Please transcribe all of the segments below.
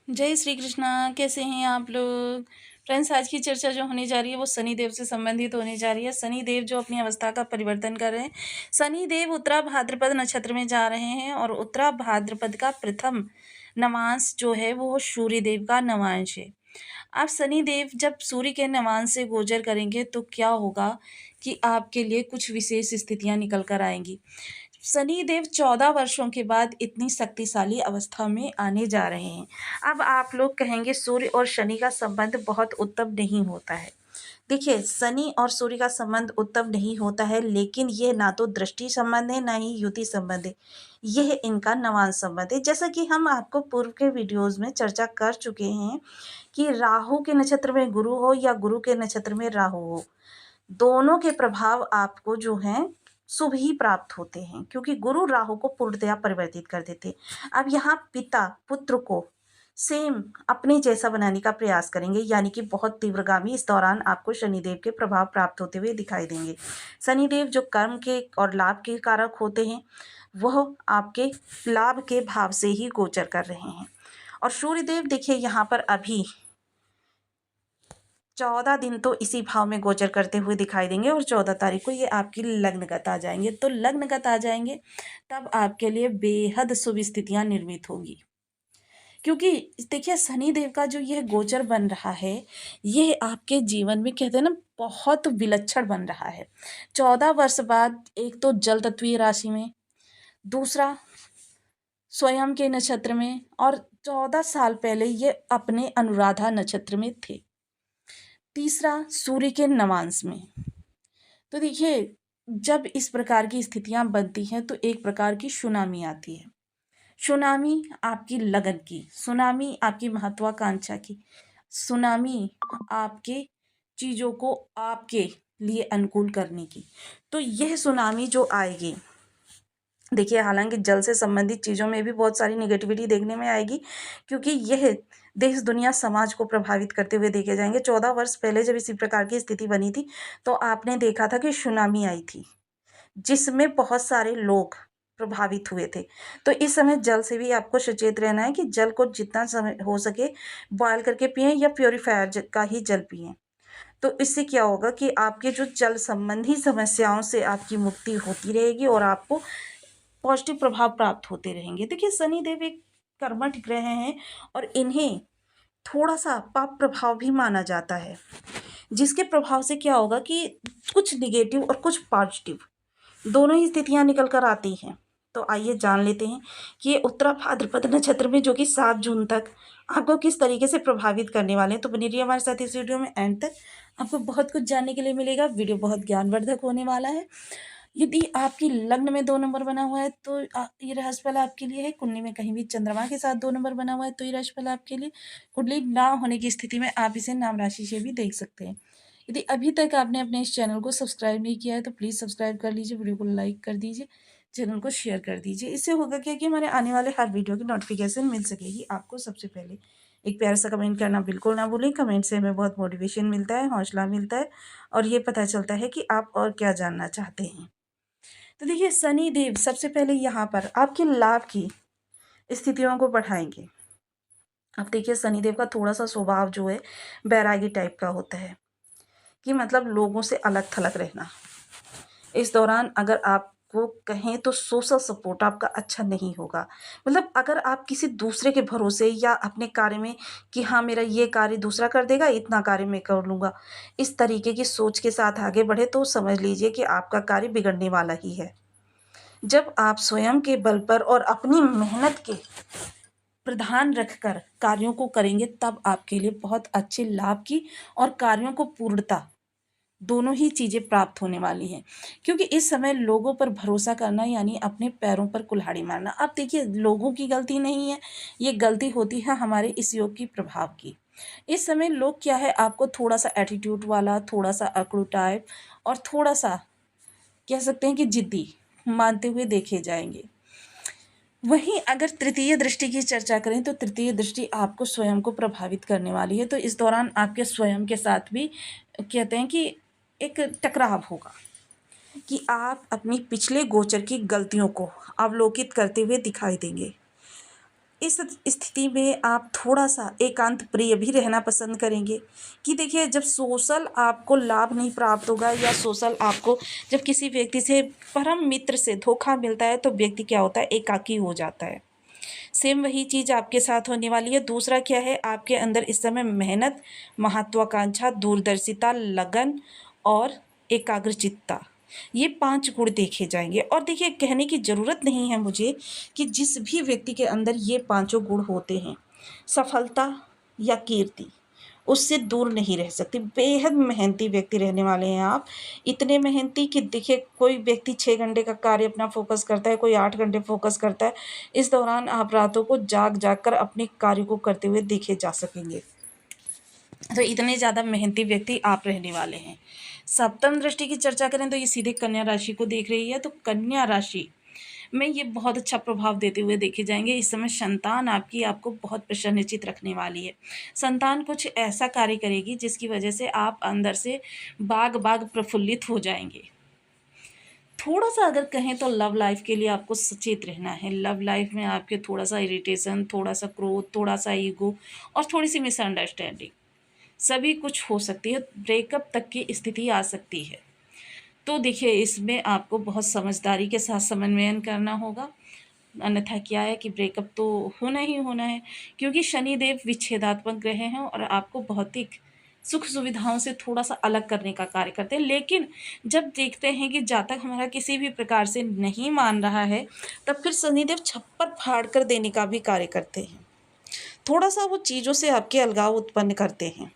जय श्री कृष्णा। कैसे हैं आप लोग? फ्रेंड्स, आज की चर्चा जो होने जा रही है वो शनि देव से संबंधित होने जा रही है। शनि देव जो अपनी अवस्था का परिवर्तन कर रहे हैं। शनि देव उत्तरा भाद्रपद नक्षत्र में जा रहे हैं और उत्तरा भाद्रपद का प्रथम नवांश जो है वो सूर्य देव का नवांश है। अब शनि देव जब सूर्य के नवांश से गोचर करेंगे तो क्या होगा कि आपके लिए कुछ विशेष स्थितियां निकल कर आएंगी। शनि देव 14 वर्षों के बाद इतनी शक्तिशाली अवस्था में आने जा रहे हैं। अब आप लोग कहेंगे सूर्य और शनि का संबंध बहुत उत्तम नहीं होता है। देखिए, शनि और सूर्य का संबंध उत्तम नहीं होता है, लेकिन ये ना तो दृष्टि संबंध है ना ही युति संबंध है। यह इनका नवांश संबंध है। जैसा कि हम आपको पूर्व के वीडियोज में चर्चा कर चुके हैं कि राहु के नक्षत्र में गुरु हो या गुरु के नक्षत्र में राहु हो, दोनों के प्रभाव आपको जो हैं शुभ ही प्राप्त होते हैं, क्योंकि गुरु राहु को पूर्णतया परिवर्तित कर देते। अब यहाँ पिता पुत्र को सेम अपने जैसा बनाने का प्रयास करेंगे, यानी कि बहुत तीव्रगामी इस दौरान आपको शनिदेव के प्रभाव प्राप्त होते हुए दिखाई देंगे। शनिदेव जो कर्म के और लाभ के कारक होते हैं, वह आपके लाभ के भाव से ही गोचर कर रहे हैं। और सूर्यदेव देखिए यहाँ पर अभी 14 दिन तो इसी भाव में गोचर करते हुए दिखाई देंगे और 14 तारीख को ये आपकी लग्नगत आ जाएंगे। तो लग्नगत आ जाएंगे तब आपके लिए बेहद शुभ स्थितियां निर्मित होंगी, क्योंकि देखिए शनि देव का जो यह गोचर बन रहा है, यह आपके जीवन में कहते हैं ना बहुत विलक्षण बन रहा है। 14 वर्ष बाद एक तो जल तत्वीय राशि में, दूसरा स्वयं के नक्षत्र में, और 14 साल पहले ये अपने अनुराधा नक्षत्र में थे, तीसरा सूर्य के नवांश में। तो देखिए, जब इस प्रकार की स्थितियां बनती हैं तो एक प्रकार की सुनामी आती है। सुनामी आपकी लगन की, सुनामी आपकी महत्वाकांक्षा की, सुनामी आपके चीज़ों को आपके लिए अनुकूल करने की। तो यह सुनामी जो आएगी, देखिए हालांकि जल से संबंधित चीज़ों में भी बहुत सारी निगेटिविटी देखने में आएगी, क्योंकि यह देश दुनिया समाज को प्रभावित करते हुए देखे जाएंगे। 14 वर्ष पहले जब इसी प्रकार की स्थिति बनी थी तो आपने देखा था कि सुनामी आई थी, जिसमें बहुत सारे लोग प्रभावित हुए थे। तो इस समय जल से भी आपको सचेत रहना है कि जल को जितना समय हो सके बॉयल करके पिएं या प्योरीफायर का ही जल पिएं। तो इससे क्या होगा कि आपके जो जल संबंधी समस्याओं से आपकी मुक्ति होती रहेगी और आपको पॉजिटिव प्रभाव प्राप्त होते रहेंगे। देखिए शनिदेव एक कर्मठ ग्रह हैं और इन्हें थोड़ा सा पाप प्रभाव भी माना जाता है, जिसके प्रभाव से क्या होगा कि कुछ निगेटिव और कुछ पॉजिटिव दोनों ही स्थितियां निकल कर आती हैं। तो आइए जान लेते हैं कि ये उत्तरा भाद्रपद नक्षत्र में जो कि 7 जून तक आपको किस तरीके से प्रभावित करने वाले हैं। तो बनी रहिए हमारे साथ इस वीडियो में एंड तक, आपको बहुत कुछ जानने के लिए मिलेगा। वीडियो बहुत ज्ञानवर्धक होने वाला है। यदि आपकी लग्न में 2 नंबर बना हुआ है तो ये राशिफल आपके लिए है। कुंडली में कहीं भी चंद्रमा के साथ 2 नंबर बना हुआ है तो ये राशिफल आपके लिए। कुंडली ना होने की स्थिति में आप इसे नाम राशि से भी देख सकते हैं। यदि अभी तक आपने अपने इस चैनल को सब्सक्राइब नहीं किया है तो प्लीज़ सब्सक्राइब कर लीजिए, वीडियो को लाइक कर दीजिए, चैनल को शेयर कर दीजिए। इससे होगा क्या कि हमारे आने वाले हर वीडियो की नोटिफिकेशन मिल सकेगी आपको सबसे पहले। एक प्यारा सा कमेंट करना बिल्कुल ना भूलें। कमेंट से हमें बहुत मोटिवेशन मिलता है, हौसला मिलता है और ये पता चलता है कि आप और क्या जानना चाहते हैं। तो देखिए शनि देव सबसे पहले यहाँ पर आपके लाभ की स्थितियों को बढ़ाएंगे। अब देखिए शनिदेव का थोड़ा सा स्वभाव जो है बैरागी टाइप का होता है, कि मतलब लोगों से अलग थलग रहना। इस दौरान अगर आपको कहें तो सोशल सपोर्ट आपका अच्छा नहीं होगा। मतलब अगर आप किसी दूसरे के भरोसे या अपने कार्य में कि हाँ मेरा ये कार्य दूसरा कर देगा, इतना कार्य मैं कर लूँगा, इस तरीके की सोच के साथ आगे बढ़े तो समझ लीजिए कि आपका कार्य बिगड़ने वाला ही है। जब आप स्वयं के बल पर और अपनी मेहनत के प्रधान रखकर कार्यों को करेंगे तब आपके लिए बहुत अच्छे लाभ की और कार्यों को पूर्णता दोनों ही चीज़ें प्राप्त होने वाली हैं। क्योंकि इस समय लोगों पर भरोसा करना यानी अपने पैरों पर कुल्हाड़ी मारना। अब देखिए लोगों की गलती नहीं है, ये गलती होती है हमारे इस योग की प्रभाव की। इस समय लोग क्या है आपको थोड़ा सा एटीट्यूड वाला, थोड़ा सा अकड़ू टाइप और थोड़ा सा कह सकते हैं कि जिद्दी मानते हुए देखे जाएंगे। वहीं अगर तृतीय दृष्टि की चर्चा करें तो तृतीय दृष्टि आपको स्वयं को प्रभावित करने वाली है। तो इस दौरान आपके स्वयं के साथ भी कहते हैं कि एक टकराव होगा, कि आप अपनी पिछले गोचर की गलतियों को अवलोकित करते हुए दिखाई देंगे। इस स्थिति में आप थोड़ा सा एकांत प्रिय भी रहना पसंद करेंगे कि देखिए जब सोशल आपको लाभ नहीं प्राप्त होगा या सोशल आपको जब किसी व्यक्ति से परम मित्र से धोखा मिलता है तो व्यक्ति क्या होता है, एकाकी हो जाता है। सेम वही चीज़ आपके साथ होने वाली है। दूसरा क्या है, आपके अंदर इस समय मेहनत, महत्वाकांक्षा, दूरदर्शिता, लगन और एकाग्रचित्ता, ये 5 गुण देखे जाएंगे। और देखिए कहने की ज़रूरत नहीं है मुझे कि जिस भी व्यक्ति के अंदर ये पांचों गुण होते हैं, सफलता या कीर्ति उससे दूर नहीं रह सकती। बेहद मेहनती व्यक्ति रहने वाले हैं आप, इतने मेहनती कि देखिए कोई व्यक्ति 6 घंटे का कार्य अपना फोकस करता है, कोई 8 घंटे फोकस करता है। इस दौरान आप रातों को जाग जाग कर अपने कार्य को करते हुए देखे जा सकेंगे। तो इतने ज़्यादा मेहनती व्यक्ति आप रहने वाले हैं। सप्तम दृष्टि की चर्चा करें तो ये सीधे कन्या राशि को देख रही है, तो कन्या राशि में ये बहुत अच्छा प्रभाव देते हुए देखे जाएंगे। इस समय संतान आपकी आपको बहुत प्रसन्नचित रखने वाली है। संतान कुछ ऐसा कार्य करेगी जिसकी वजह से आप अंदर से बाग बाग प्रफुल्लित हो जाएंगे। थोड़ा सा अगर कहें तो लव लाइफ के लिए आपको सचेत रहना है। लव लाइफ में आपके थोड़ा सा इरिटेशन, थोड़ा सा क्रोध, थोड़ा सा ईगो और थोड़ी सी मिसअंडरस्टैंडिंग सभी कुछ हो सकती है, ब्रेकअप तक की स्थिति आ सकती है। तो देखिए इसमें आपको बहुत समझदारी के साथ समन्वयन करना होगा, अन्यथा क्या है कि ब्रेकअप तो होना ही होना है, क्योंकि शनिदेव विच्छेदात्मक ग्रह हैं और आपको भौतिक सुख सुविधाओं से थोड़ा सा अलग करने का कार्य करते हैं। लेकिन जब देखते हैं कि जातक हमारा किसी भी प्रकार से नहीं मान रहा है, तब फिर शनिदेव छप्पर फाड़ कर देने का भी कार्य करते हैं। थोड़ा सा वो चीज़ों से आपके अलगाव उत्पन्न करते हैं।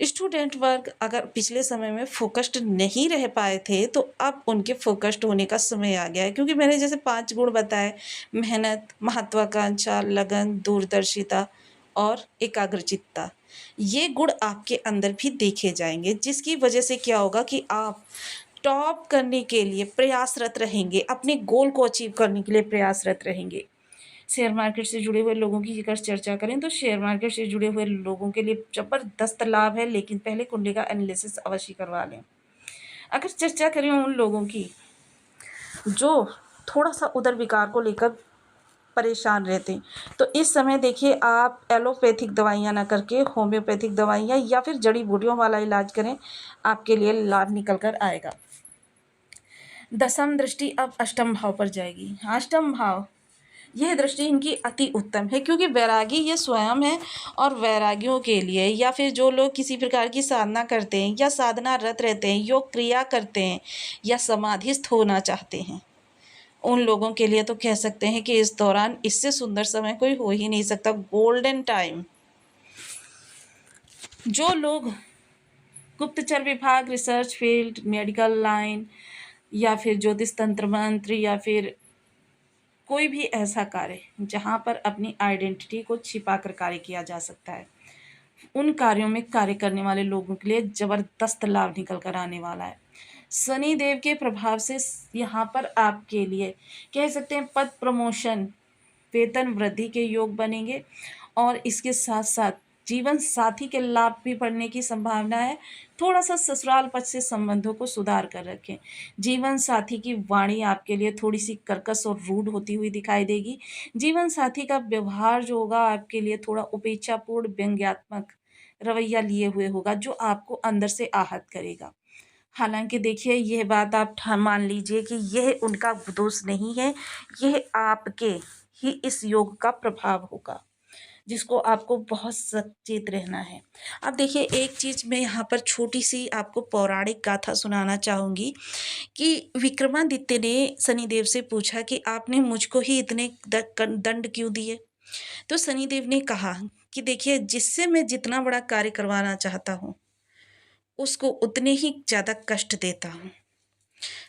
स्टूडेंट वर्ग अगर पिछले समय में फोकस्ड नहीं रह पाए थे तो अब उनके फोकस्ड होने का समय आ गया है, क्योंकि मैंने जैसे 5 गुण बताए, मेहनत, महत्वाकांक्षा, लगन, दूरदर्शिता और एकाग्रचित्ता, ये गुण आपके अंदर भी देखे जाएंगे, जिसकी वजह से क्या होगा कि आप टॉप करने के लिए प्रयासरत रहेंगे, अपने गोल को अचीव करने के लिए प्रयासरत रहेंगे। शेयर मार्केट से जुड़े हुए लोगों की अगर चर्चा करें तो शेयर मार्केट से जुड़े हुए लोगों के लिए ज़बरदस्त लाभ है, लेकिन पहले कुंडली का एनालिसिस अवश्य करवा लें। अगर चर्चा करें उन लोगों की जो थोड़ा सा उदर विकार को लेकर परेशान रहते हैं, तो इस समय देखिए आप एलोपैथिक दवाइयाँ ना करके होम्योपैथिक दवाइयाँ या फिर जड़ी बूटियों वाला इलाज करें, आपके लिए लाभ निकल कर आएगा। दसम दृष्टि अब अष्टम भाव पर जाएगी। अष्टम भाव, यह दृष्टि इनकी अति उत्तम है, क्योंकि वैरागी ये स्वयं है और वैरागियों के लिए या फिर जो लोग किसी प्रकार की साधना करते हैं या साधना रत रहते हैं, योग क्रिया करते हैं या समाधिस्थ होना चाहते हैं, उन लोगों के लिए तो कह सकते हैं कि इस दौरान इससे सुंदर समय कोई हो ही नहीं सकता। Golden time. जो लोग गुप्तचर विभाग, रिसर्च फील्ड, मेडिकल लाइन या फिर ज्योतिष तंत्र मंत्र या फिर कोई भी ऐसा कार्य जहाँ पर अपनी आइडेंटिटी को छिपा कर कार्य किया जा सकता है, उन कार्यों में कार्य करने वाले लोगों के लिए ज़बरदस्त लाभ निकल कर आने वाला है। शनि देव के प्रभाव से यहाँ पर आपके लिए कह सकते हैं पद प्रमोशन, वेतन वृद्धि के योग बनेंगे और इसके साथ साथ जीवन साथी के लाभ भी बढ़ने की संभावना है। थोड़ा सा ससुराल पक्ष से संबंधों को सुधार कर रखें। जीवन साथी की वाणी आपके लिए थोड़ी सी कर्कश और रूड होती हुई दिखाई देगी। जीवन साथी का व्यवहार जो होगा आपके लिए थोड़ा उपेक्षापूर्ण, व्यंग्यात्मक रवैया लिए हुए होगा, जो आपको अंदर से आहत करेगा। हालांकि देखिए यह बात आप मान लीजिए कि यह उनका दोष नहीं है, यह आपके ही इस योग का प्रभाव होगा, जिसको आपको बहुत सचेत रहना है। अब देखिए एक चीज़ मैं यहाँ पर छोटी सी आपको पौराणिक गाथा सुनाना चाहूँगी कि विक्रमादित्य ने शनिदेव से पूछा कि आपने मुझको ही इतने दंड क्यों दिए। तो शनिदेव ने कहा कि देखिए जिससे मैं जितना बड़ा कार्य करवाना चाहता हूँ उसको उतने ही ज़्यादा कष्ट देता हूँ।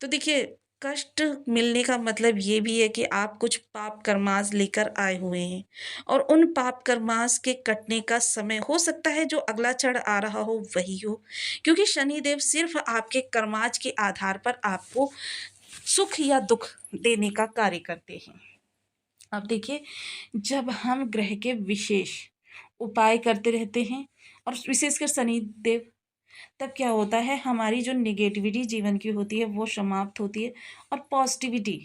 तो देखिए कष्ट मिलने का मतलब ये भी है कि आप कुछ पाप कर्मास लेकर आए हुए हैं और उन पाप कर्मास के कटने का समय हो सकता है जो अगला क्षण आ रहा हो वही हो, क्योंकि शनिदेव सिर्फ आपके कर्माज के आधार पर आपको सुख या दुख देने का कार्य करते हैं। अब देखिए जब हम ग्रह के विशेष उपाय करते रहते हैं और विशेषकर शनिदेव, तब क्या होता है हमारी जो निगेटिविटी जीवन की होती है वो समाप्त होती है और पॉजिटिविटी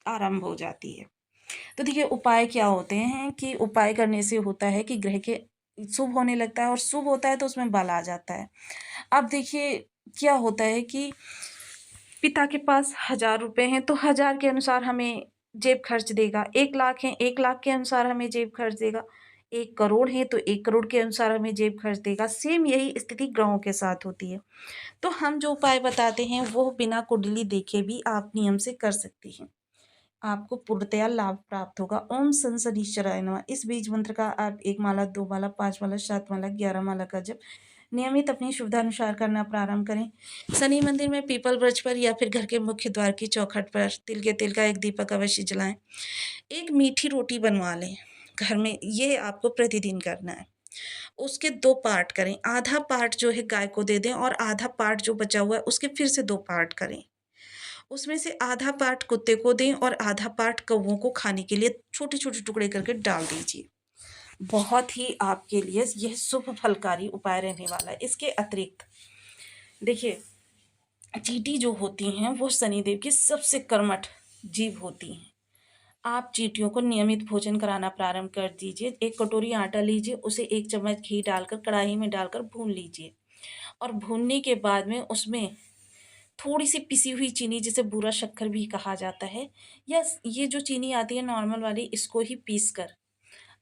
आरंभ हो जाती है। तो देखिए उपाय क्या होते हैं कि उपाय करने से होता है कि ग्रह के शुभ होने लगता है, और शुभ होता है तो उसमें बल आ जाता है। अब देखिए क्या होता है कि पिता के पास 1000 रुपये हैं तो 1000 के अनुसार हमें जेब खर्च देगा, 1 लाख है 1 लाख के अनुसार हमें जेब खर्च देगा, 1 करोड़ है तो 1 करोड़ के अनुसार हमें जेब खर्च देगा। सेम यही स्थिति ग्रहों के साथ होती है। तो हम जो उपाय बताते हैं वो बिना कुंडली देखे भी आप नियम से कर सकती हैं, आपको पूर्णतया लाभ प्राप्त होगा। ओम सन शनीश्चराय नमः इस बीज मंत्र का आप 1 माला 2 माला 5 माला 7 माला 11 माला का जप नियमित अपनी सुविधानुसार करना प्रारंभ करें। शनि मंदिर में पीपल वृक्ष पर या फिर घर के मुख्य द्वार की चौखट पर तिल के तेल का एक दीपक अवश्य जलाएं। एक मीठी रोटी बनवा लें घर में, ये आपको प्रतिदिन करना है। उसके 2 पार्ट करें, आधा पार्ट जो है गाय को दे दें और आधा पार्ट जो बचा हुआ है उसके फिर से 2 पार्ट करें। उसमें से आधा पार्ट कुत्ते को दें और आधा पार्ट कौवों को खाने के लिए छोटे छोटे टुकड़े करके डाल दीजिए। बहुत ही आपके लिए यह शुभ फलकारी उपाय रहने वाला है। इसके अतिरिक्त देखिए चींटी जो होती हैं वो शनिदेव की सबसे कर्मठ जीव होती हैं। आप चींटियों को नियमित भोजन कराना प्रारंभ कर दीजिए। 1 कटोरी आटा लीजिए, उसे 1 चम्मच घी डालकर कढ़ाई में डालकर भून लीजिए, और भूनने के बाद में उसमें थोड़ी सी पिसी हुई चीनी, जिसे बूरा शक्कर भी कहा जाता है, या ये जो चीनी आती है नॉर्मल वाली, इसको ही पीस कर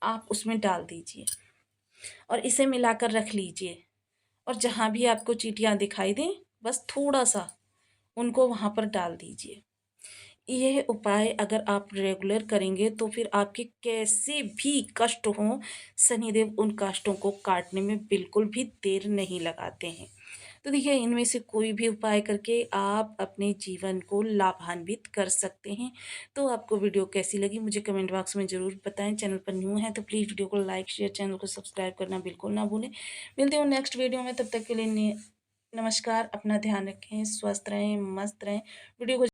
आप उसमें डाल दीजिए और इसे मिलाकर रख लीजिए। और जहाँ भी आपको चींटियाँ दिखाई दें बस थोड़ा सा उनको वहाँ पर डाल दीजिए। यह उपाय अगर आप रेगुलर करेंगे तो फिर आपके कैसे भी कष्ट हों, शनिदेव उन कष्टों को काटने में बिल्कुल भी देर नहीं लगाते हैं। तो देखिए इनमें से कोई भी उपाय करके आप अपने जीवन को लाभान्वित कर सकते हैं। तो आपको वीडियो कैसी लगी मुझे कमेंट बॉक्स में ज़रूर बताएं। चैनल पर न्यू हैं तो प्लीज़ वीडियो को लाइक शेयर, चैनल को सब्सक्राइब करना बिल्कुल ना भूलें। मिलते हैं नेक्स्ट वीडियो में, तब तक के लिए नमस्कार। अपना ध्यान रखें, स्वस्थ रहें, मस्त रहें। वीडियो को